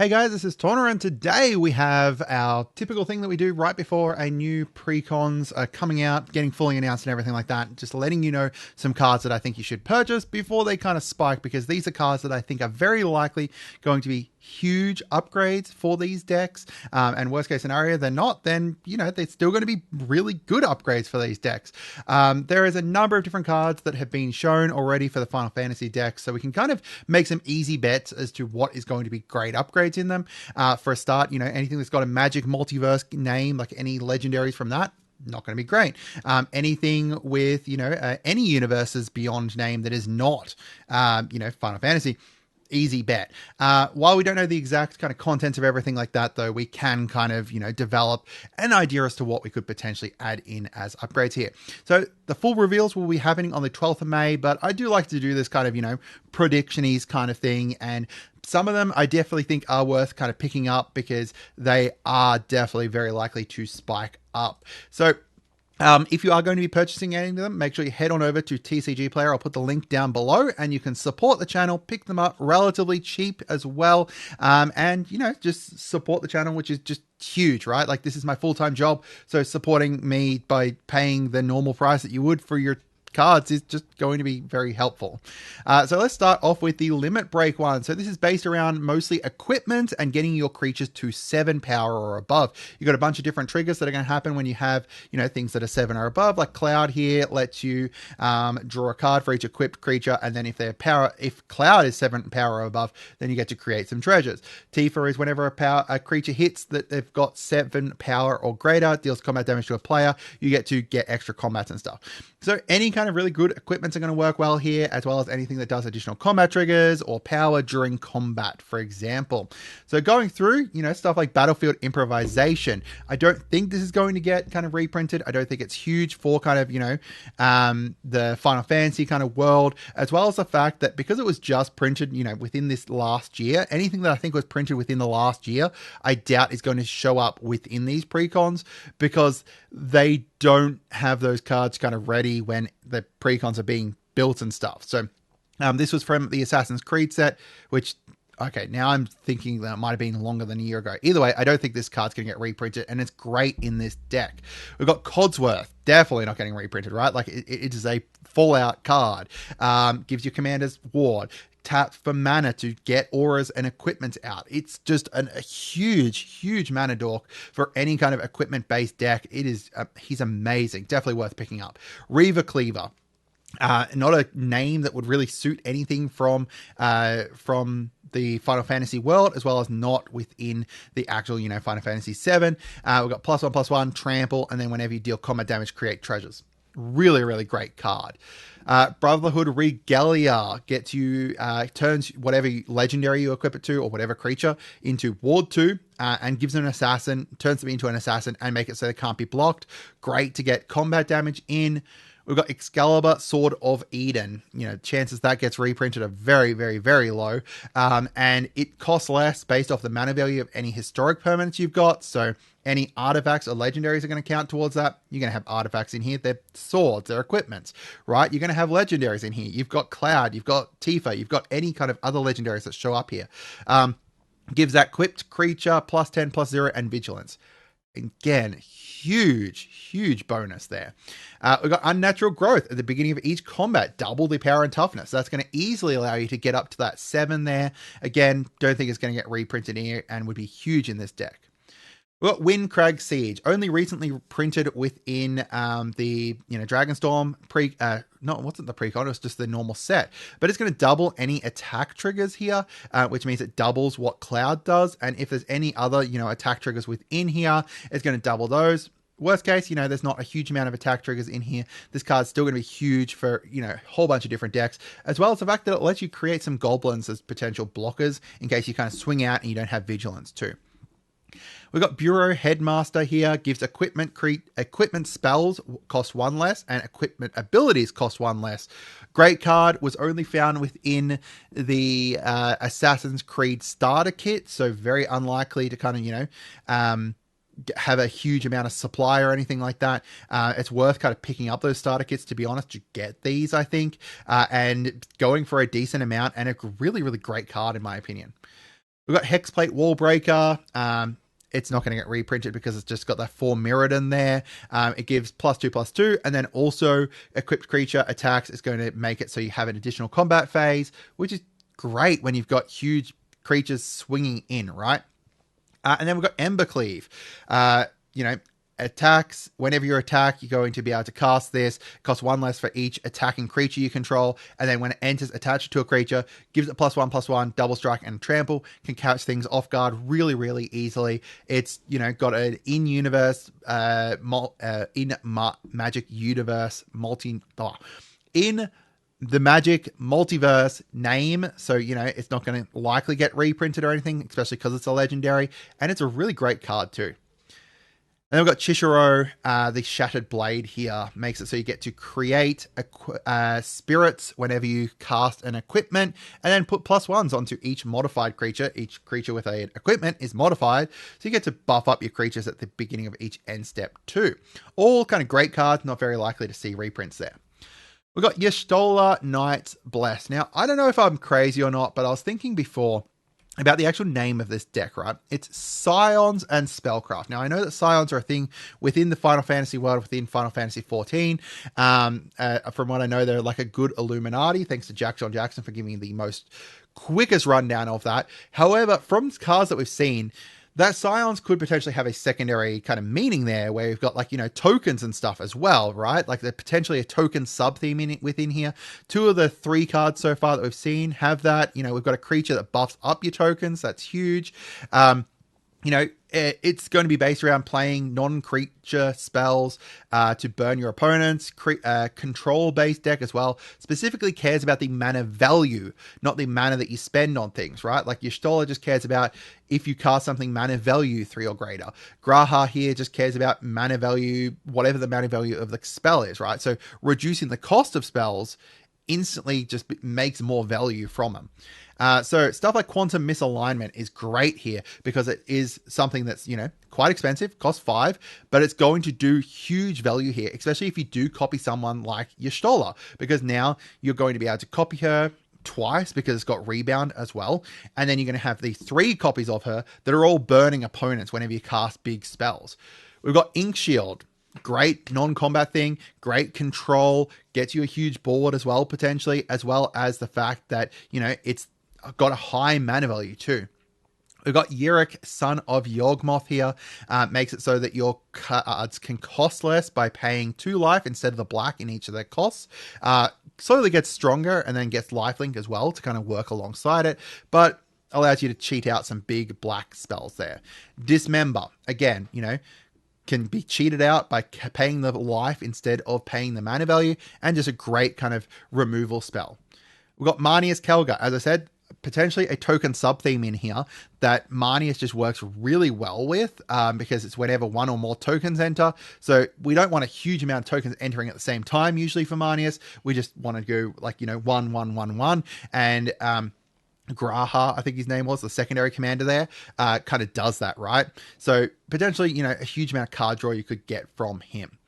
Hey guys, this is Tauna, and today we have our typical thing that we do right before a new precons are coming out, getting fully announced and everything like that. Just letting you know some cards that I think you should purchase before they kind of spike, because these are cards that I think are very likely going to be huge upgrades for these decks. And worst case scenario, they're not, then, you know, they're still going to be really good upgrades for these decks. There is a number of different cards that have been shown already for the Final Fantasy decks, so we can kind of make some easy bets as to what is going to be great upgrades in them. For a start, you know, anything that's got a magic multiverse name, like any legendaries from that, not going to be great. Anything with, you know, any universes beyond name that is not, you know, Final Fantasy, easy bet. While we don't know the exact kind of contents of everything like that, though, we can kind of, you know, develop an idea as to what we could potentially add in as upgrades here. So the full reveals will be happening on the 12th of May, but I do like to do this kind of, you know, prediction-y kind of thing, and some of them I definitely think are worth kind of picking up because they are definitely very likely to spike up. So if you are going to be purchasing any of them, make sure you head on over to TCG Player. I'll put the link down below, and you can support the channel, pick them up relatively cheap as well. And, you know, just support the channel, which is just huge, right? Like, this is my full-time job. So supporting me by paying the normal price that you would for your cards is just going to be very helpful. So let's start off with the limit break one. So this is based around mostly equipment and getting your creatures to 7 power or above. You've got a bunch of different triggers that are going to happen when you have, you know, things that are 7 or above, like Cloud here lets you draw a card for each equipped creature, and then if Cloud is 7 power or above, then you get to create some treasures. Tifa is whenever a creature hits that they've got 7 power or greater, deals combat damage to a player, you get to get extra combats and stuff. So any kind of really good equipments are going to work well here, as well as anything that does additional combat triggers or power during combat, for example. So going through, you know, stuff like Battlefield Improvisation, I don't think this is going to get kind of reprinted. I don't think it's huge for kind of, you know, the Final Fantasy kind of world, as well as the fact that because it was just printed, you know, within this last year, anything that I think was printed within the last year, I doubt is going to show up within these precons, because they don't have those cards kind of ready when the precons are being built and stuff. So this was from the Assassin's Creed set, which, okay, now I'm thinking that it might have been longer than a year ago. Either way, I don't think this card's going to get reprinted, and it's great in this deck. We've got Codsworth, definitely not getting reprinted, right? Like, it is a Fallout card. Gives you Commander's Ward. Tap for mana to get auras and equipment out. It's just a huge mana dork for any kind of equipment-based deck. It is, he's amazing. Definitely worth picking up. Reaver Cleaver. Not a name that would really suit anything from the Final Fantasy world, as well as not within the actual, you know, Final Fantasy 7. We've got +1/+1, trample, and then whenever you deal combat damage, create treasures. Really great card. Brotherhood Regalia gets you, turns whatever legendary you equip it to, or whatever creature, into Ward 2, and gives them an assassin, turns them into an assassin, and make it so they can't be blocked. Great to get combat damage in. We've got Excalibur, Sword of Eden. You know, chances that gets reprinted are very low. And it costs less based off the mana value of any historic permanents you've got. So any artifacts or legendaries are going to count towards that. You're going to have artifacts in here. They're swords, they're equipments, right? You're going to have legendaries in here. You've got Cloud, you've got Tifa, you've got any kind of other legendaries that show up here. Gives that equipped creature +10/+0 and vigilance. Again, huge bonus there. We've got Unnatural Growth at the beginning of each combat, double the power and toughness. That's going to easily allow you to get up to that 7 there. Again, don't think it's going to get reprinted here, and would be huge in this deck. We've got Windcrag Siege, only recently printed within the, you know, Dragonstorm no, it wasn't the precon, it was just the normal set. But it's going to double any attack triggers here, which means it doubles what Cloud does. And if there's any other, you know, attack triggers within here, it's going to double those. Worst case, you know, there's not a huge amount of attack triggers in here. This card's still going to be huge for, you know, a whole bunch of different decks, as well as the fact that it lets you create some goblins as potential blockers in case you kind of swing out and you don't have vigilance too. We've got Bureau Headmaster here, gives equipment spells cost 1 less, and equipment abilities cost 1 less. Great card, was only found within the Assassin's Creed starter kit, so very unlikely to kind of, you know, have a huge amount of supply or anything like that. It's worth kind of picking up those starter kits, to be honest, to get these, I think, and going for a decent amount, and a really great card in my opinion. We've got Hexplate Wall Breaker. It's not going to get reprinted because it's just got that 4 Mirrodin there. It gives +2/+2, and then also equipped creature attacks is going to make it so you have an additional combat phase, which is great when you've got huge creatures swinging in, right? And then we've got Embercleave. Attacks. Whenever you attack, you're going to be able to cast this. It costs 1 less for each attacking creature you control. And then when it enters attached to a creature, gives it +1/+1, double strike, and trample. Can catch things off guard really, really easily. It's, got an in-universe, Magic Universe in the Magic Multiverse name. So, it's not going to likely get reprinted or anything, especially because it's a legendary. And it's a really great card too. And then we've got Chishiro, the Shattered Blade here. Makes it so you get to create spirits whenever you cast an equipment, and then put +1s onto each modified creature. Each creature with an equipment is modified, so you get to buff up your creatures at the beginning of each end step too. All kind of great cards, not very likely to see reprints there. We've got Y'shtola Knight's Bless. Now, I don't know if I'm crazy or not, but I was thinking before about the actual name of this deck, right? It's Scions and Spellcraft. Now, I know that Scions are a thing within the Final Fantasy world, within Final Fantasy 14. From what I know, they're like a good Illuminati. Thanks to Jack John Jackson for giving me the quickest rundown of that. However, from cards that we've seen, that Scions could potentially have a secondary kind of meaning there where you've got tokens and stuff as well, right? Like there's potentially a token sub-theme within here. 2 of the 3 cards so far that we've seen have that. We've got a creature that buffs up your tokens. That's huge. It's going to be based around playing non-creature spells to burn your opponents. Control-based deck as well. Specifically cares about the mana value, not the mana that you spend on things, right? Like Y'shtola just cares about if you cast something mana value 3 or greater. Graha here just cares about mana value, whatever the mana value of the spell is, right? So reducing the cost of spells instantly just makes more value from them. So stuff like Quantum Misalignment is great here because it is something that's, quite expensive, costs 5, but it's going to do huge value here, especially if you do copy someone like Y'shtola, because now you're going to be able to copy her twice because it's got rebound as well. And then you're going to have these 3 copies of her that are all burning opponents whenever you cast big spells. We've got Ink Shield. Great non-combat thing, great control, gets you a huge board as well, potentially, as well as the fact that, it's got a high mana value too. We've got Yorick, Son of Yawgmoth here. Makes it so that your cards can cost less by paying 2 life instead of the black in each of their costs. Slowly gets stronger and then gets lifelink as well to kind of work alongside it, but allows you to cheat out some big black spells there. Dismember, again, can be cheated out by paying the life instead of paying the mana value, and just a great kind of removal spell. We've got Marneus Kelga, as I said, potentially a token sub-theme in here that Marneus just works really well with because it's whenever 1 or more tokens enter. So we don't want a huge amount of tokens entering at the same time usually for Marneus. We just want to go 1, 1, 1, 1. And Graha, I think his name was, the secondary commander there, kind of does that, right? So potentially, a huge amount of card draw you could get from him.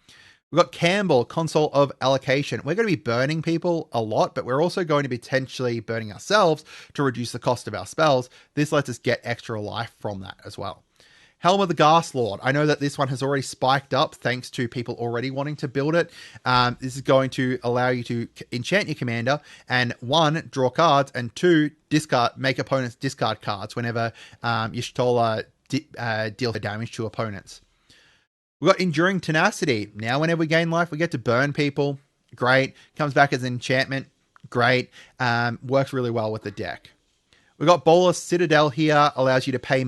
We've got Campbell, Console of Allocation. We're going to be burning people a lot, but we're also going to be potentially burning ourselves to reduce the cost of our spells. This lets us get extra life from that as well. Helm of the Ghastlord. I know that this one has already spiked up thanks to people already wanting to build it. This is going to allow you to enchant your commander and 1, draw cards, and 2, make opponents discard cards whenever Y'shtola deals damage to opponents. We've got Enduring Tenacity. Now whenever we gain life, we get to burn people. Great. Comes back as an enchantment. Great. Works really well with the deck. We've got Bolas Citadel here. Allows you to pay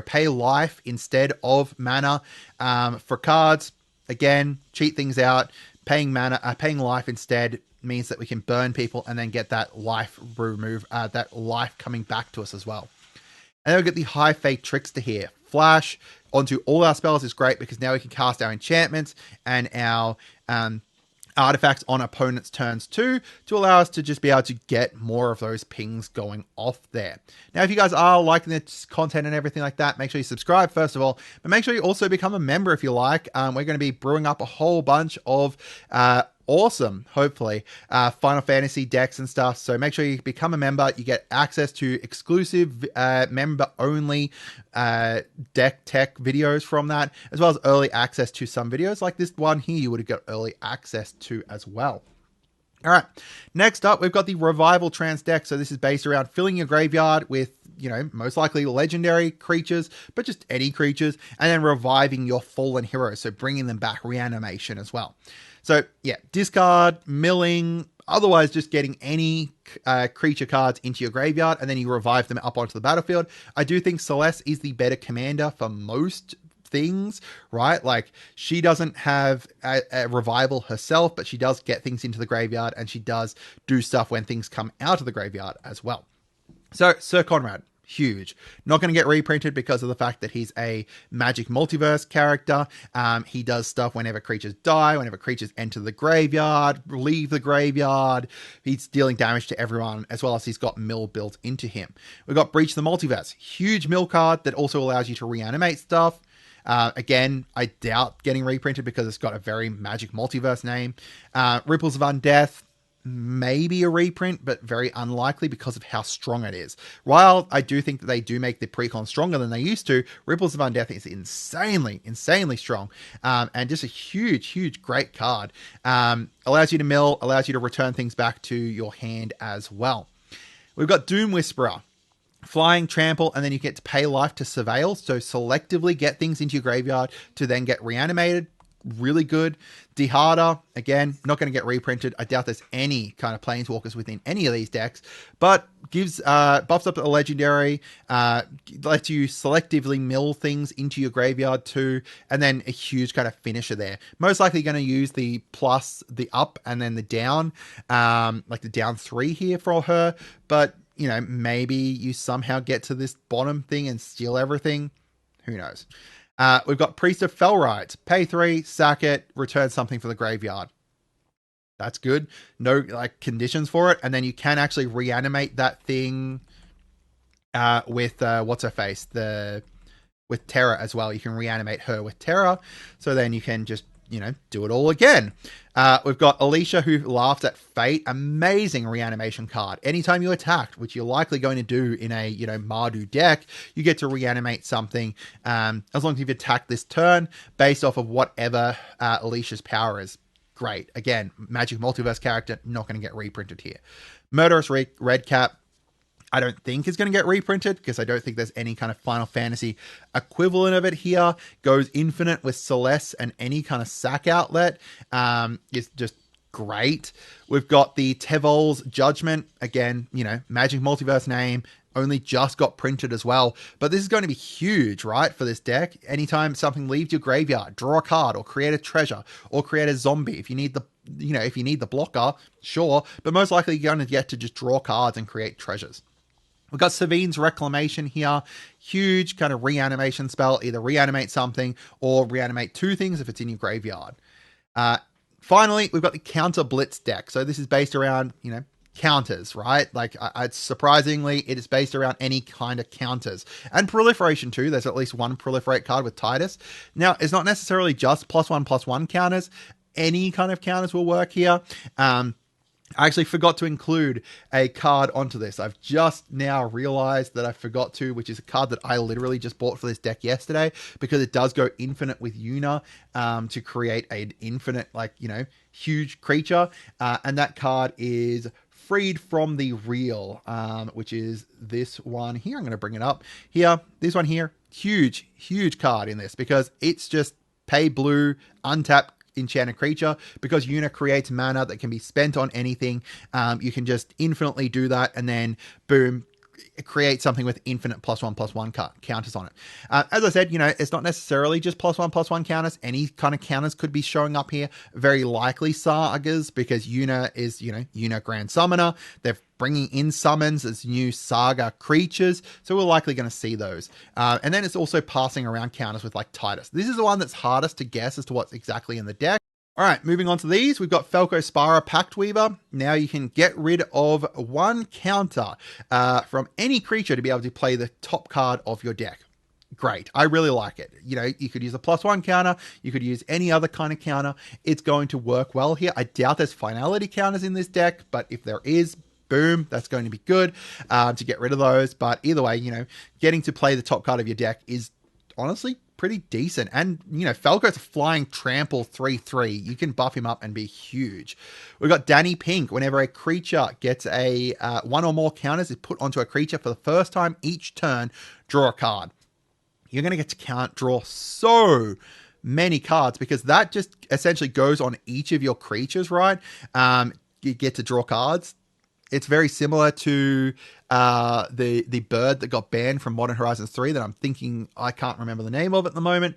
pay life instead of mana for cards. Again, cheat things out. Paying life instead means that we can burn people and then get that life coming back to us as well. And then we get the High Fate Trickster here. Flash onto all our spells is great because now we can cast our enchantments and our artifacts on opponents' turns too, to allow us to just be able to get more of those pings going off there. Now, if you guys are liking this content and everything like that, make sure you subscribe first of all, but make sure you also become a member if you like. We're going to be brewing up a whole bunch of awesome, hopefully, Final Fantasy decks and stuff. So make sure you become a member. You get access to exclusive member-only deck tech videos from that, as well as early access to some videos like this one here you would have got early access to as well. All right, next up, we've got the Revival Trance deck. So this is based around filling your graveyard with, most likely legendary creatures, but just any creatures, and then reviving your fallen heroes, so bringing them back, reanimation as well. So yeah, discard, milling, otherwise just getting any creature cards into your graveyard, and then you revive them up onto the battlefield. I do think Celeste is the better commander for most things, right? Like, she doesn't have a revival herself, but she does get things into the graveyard, and she does do stuff when things come out of the graveyard as well. So Sir Conrad, huge. Not going to get reprinted because of the fact that he's a Magic Multiverse character. He does stuff whenever creatures die, whenever creatures enter the graveyard, leave the graveyard. He's dealing damage to everyone, as well as he's got mill built into him. We've got Breach the Multiverse, huge mill card that also allows you to reanimate stuff. Again, I doubt getting reprinted because it's got a very Magic Multiverse name. Ripples of Undeath, maybe a reprint, but very unlikely because of how strong it is. While I do think that they do make the Precon stronger than they used to, Ripples of Undeath is insanely strong, and just a huge great card. Allows you to mill, allows you to return things back to your hand as well. We've got Doom Whisperer. Flying, trample, and then you get to pay life to surveil, so selectively get things into your graveyard to then get reanimated. Really good. Deharder, again, not going to get reprinted. I doubt there's any kind of planeswalkers within any of these decks, but gives buffs up the legendary, lets you selectively mill things into your graveyard too, and then a huge kind of finisher there. Most likely going to use the plus, the up, and then the down, like the down 3 here for her, but maybe you somehow get to this bottom thing and steal everything. Who knows? We've got Priest of Felright. Pay 3, sack it, return something for the graveyard. That's good. No conditions for it. And then you can actually reanimate that thing with what's her face? With Terra as well. You can reanimate her with Terra. So then you can just do it all again. We've got Alicia, who laughed at fate. Amazing reanimation card. Anytime you attacked, which you're likely going to do in a, Mardu deck, you get to reanimate something, as long as you've attacked this turn based off of whatever Alicia's power is. Great. Again, Magic Multiverse character, not going to get reprinted here. Murderous Redcap. I don't think is going to get reprinted because I don't think there's any kind of Final Fantasy equivalent of it here. Goes infinite with Celeste and any kind of sack outlet. It's just great. We've got the Tevol's Judgment. Again, Magic Multiverse name. Only just got printed as well. But this is going to be huge, right, for this deck. Anytime something leaves your graveyard, draw a card or create a treasure or create a zombie. If you need the blocker, sure. But most likely you're going to get to just draw cards and create treasures. We've got Savine's Reclamation here. Huge kind of reanimation spell. Either reanimate something or reanimate 2 things if it's in your graveyard. Finally, we've got the Counter Blitz deck. So this is based around, counters, right? Like, surprisingly, it is based around any kind of counters. And proliferation too. There's at least one proliferate card with Titus. Now, it's not necessarily just +1/+1 counters. Any kind of counters will work here. I actually forgot to include a card onto this. I've just now realized that I forgot to, which is a card that I literally just bought for this deck yesterday, because it does go infinite with Yuna to create an infinite, huge creature. And that card is Freed from the Real, which is this one here. I'm going to bring it up here. This one here, huge card in this, because it's just pay blue, untap enchanted creature. Because Yuna creates mana that can be spent on anything, you can just infinitely do that, and then boom, create something with infinite +1/+1 counters on it. As I said, it's not necessarily just +1/+1 counters. Any kind of counters could be showing up here. Very likely sagas, because Yuna is, Yuna Grand Summoner. They're bringing in summons as new saga creatures, so we're likely going to see those. And then it's also passing around counters with Titus. This is the one that's hardest to guess as to what's exactly in the deck. All right, moving on to these, we've got Falco Spira Pact Weaver. Now you can get rid of 1 counter from any creature to be able to play the top card of your deck. great. I really like it. You know, you could use a +1 counter. You could use any other kind of counter. It's going to work well here. I doubt there's finality counters in this deck, but if there is, boom, that's going to be good to get rid of those. But either way, you know, getting to play the top card of your deck is honestly pretty decent. And, you know, Falco's a flying trample 3/3. You can buff him up and be huge. We've got Danny Pink. Whenever a creature gets a one or more counters is put onto a creature for the first time each turn, draw a card. You're going to get to draw so many cards because that just essentially goes on each of your creatures, right? You get to draw cards. It's very similar to the bird that got banned from Modern Horizons 3 that I'm thinking I can't remember the name of at the moment.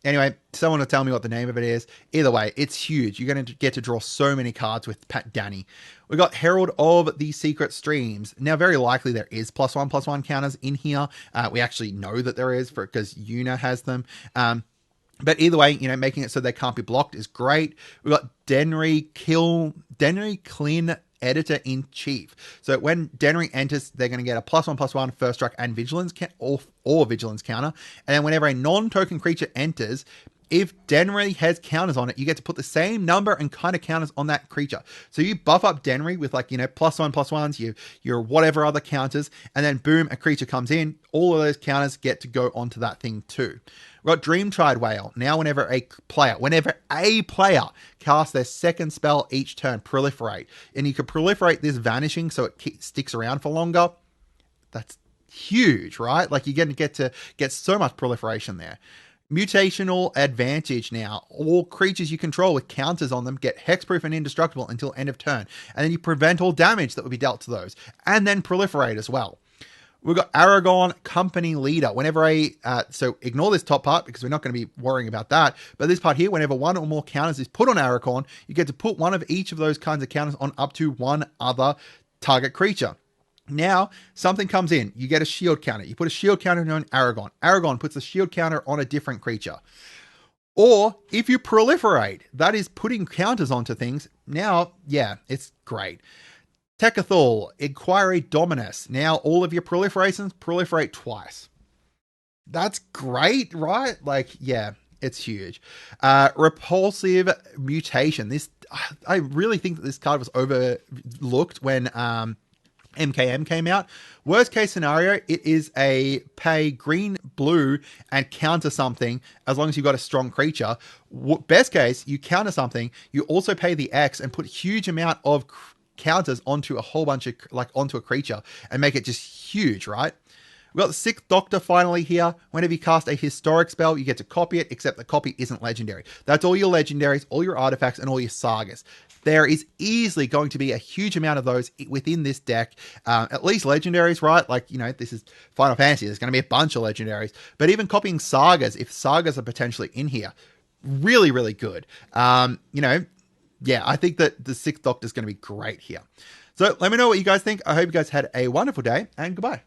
Anyway, someone will tell me what the name of it is. Either way, it's huge. You're going to get to draw so many cards with Pat Danny. We got Herald of the Secret Streams. Now, very likely there is +1/+1 counters in here. We actually know that there is because Yuna has them. But either way, you know, making it so they can't be blocked is great. We've got Denry Klin, Editor-in-Chief. So when Denry enters, they're going to get a +1/+1 first strike and vigilance or vigilance counter. And then whenever a non-token creature enters, if Denry has counters on it, you get to put the same number and kind of counters on that creature. So you buff up Denry with, like, you know, +1/+1s, your whatever other counters, and then boom, a creature comes in. All of those counters get to go onto that thing too. We've got Dreamtide Whale. Now whenever a player casts their second spell each turn, proliferate. And you can proliferate this vanishing so it sticks around for longer. That's huge, right? Like, you're going to get so much proliferation there. Mutational Advantage now. All creatures you control with counters on them get hexproof and indestructible until end of turn. And then you prevent all damage that would be dealt to those. And then proliferate as well. We've got Aragon Company Leader. Whenever so ignore this top part because we're not going to be worrying about that. But this part here, whenever one or more counters is put on Aragon, you get to put one of each of those kinds of counters on up to one other target creature. Now, something comes in. You get a shield counter. You put a shield counter on Aragon. Aragon puts a shield counter on a different creature. Or if you proliferate, that is putting counters onto things. Now, yeah, it's great. Tekathul, Inquiry Dominus. Now all of your proliferations proliferate twice. That's great, right? Like, yeah, it's huge. Repulsive Mutation. I really think that this card was overlooked when MKM came out. Worst case scenario, it is a pay green, blue, and counter something as long as you've got a strong creature. Best case, you counter something, you also pay the X and put huge amount of counters onto a whole bunch of, onto a creature and make it just huge, right? We've got the Sixth Doctor finally here. Whenever you cast a historic spell, you get to copy it, except the copy isn't legendary. That's all your legendaries, all your artifacts, and all your sagas. There is easily going to be a huge amount of those within this deck. At least legendaries, right? Like, you know, this is Final Fantasy. There's going to be a bunch of legendaries. But even copying sagas, if sagas are potentially in here, really, really good. You know, yeah, I think that the Sixth Doctor is going to be great here. So let me know what you guys think. I hope you guys had a wonderful day, and goodbye.